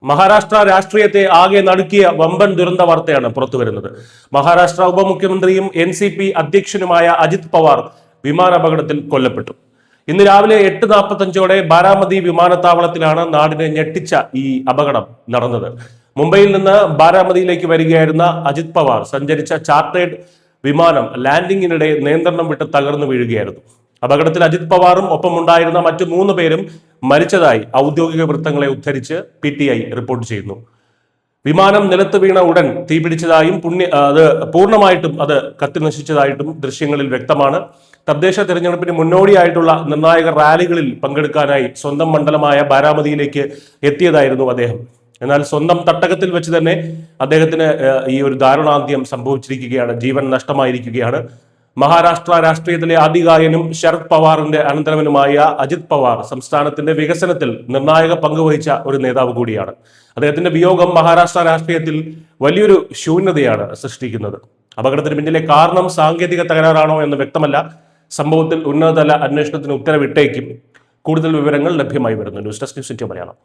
മഹാരാഷ്ട്ര രാഷ്ട്രീയത്തെ ആകെ നടുക്കിയ വമ്പൻ ദുരന്ത വാർത്തയാണ് പുറത്തുവരുന്നത്. മഹാരാഷ്ട്ര ഉപമുഖ്യമന്ത്രിയും NCP അധ്യക്ഷനുമായ അജിത് പവാർ വിമാനാപകടത്തിൽ കൊല്ലപ്പെട്ടു. ഇന്ന് രാവിലെ 8:45 ബാരാമതി വിമാനത്താവളത്തിലാണ് നാടിനെ ഞെട്ടിച്ച ഈ അപകടം നടന്നത്. മുംബൈയിൽ നിന്ന് ബാരാമതിയിലേക്ക് വരികയായിരുന്ന അജിത് പവാർ സഞ്ചരിച്ച ചാർട്ടേഡ് വിമാനം ലാൻഡിങ്ങിനിടെ നിയന്ത്രണം വിട്ട് തകർന്നു വീഴുകയായിരുന്നു. അപകടത്തിൽ അജിത് പവാറും ഒപ്പമുണ്ടായിരുന്ന മറ്റു 3 പേരും മരിച്ചതായി ഔദ്യോഗിക വൃത്തങ്ങളെ ഉദ്ധരിച്ച് PTI റിപ്പോർട്ട് ചെയ്യുന്നു. വിമാനം നിലത്ത് വീണ ഉടൻ തീപിടിച്ചതായും പൂർണ്ണമായിട്ടും അത് കത്തി നശിച്ചതായിട്ടും ദൃശ്യങ്ങളിൽ വ്യക്തമാണ്. തദ്ദേശ തെരഞ്ഞെടുപ്പിന് മുന്നോടിയായിട്ടുള്ള നിർണായക റാലികളിൽ പങ്കെടുക്കാനായി സ്വന്തം മണ്ഡലമായ ബാരാമതിയിലേക്ക് എത്തിയതായിരുന്നു അദ്ദേഹം. എന്നാൽ സ്വന്തം തട്ടകത്തിൽ വെച്ച് തന്നെ അദ്ദേഹത്തിന് ഈ ഒരു ദാരുണാന്ത്യം സംഭവിച്ചിരിക്കുകയാണ്. ജീവൻ നഷ്ടമായിരിക്കുകയാണ്. മഹാരാഷ്ട്ര രാഷ്ട്രീയത്തിലെ ആദികായനും ശരത് പവാറിന്റെ അനന്തരവനുമായ അജിത് പവാർ സംസ്ഥാനത്തിന്റെ വികസനത്തിൽ നിർണായക പങ്കുവഹിച്ച ഒരു നേതാവ് കൂടിയാണ്. അദ്ദേഹത്തിന്റെ വിയോഗം മഹാരാഷ്ട്ര രാഷ്ട്രീയത്തിൽ വലിയൊരു ശൂന്യതയാണ് സൃഷ്ടിക്കുന്നത്. അപകടത്തിന് പിന്നിലെ കാരണം സാങ്കേതിക തകരാറാണോ എന്ന് വ്യക്തമല്ല. സംഭവത്തിൽ ഉന്നതതല അന്വേഷണത്തിന് ഉത്തരവിട്ടേക്കും. കൂടുതൽ വിവരങ്ങൾ ലഭ്യമായി വരുന്നു. News desk news India Malayalam.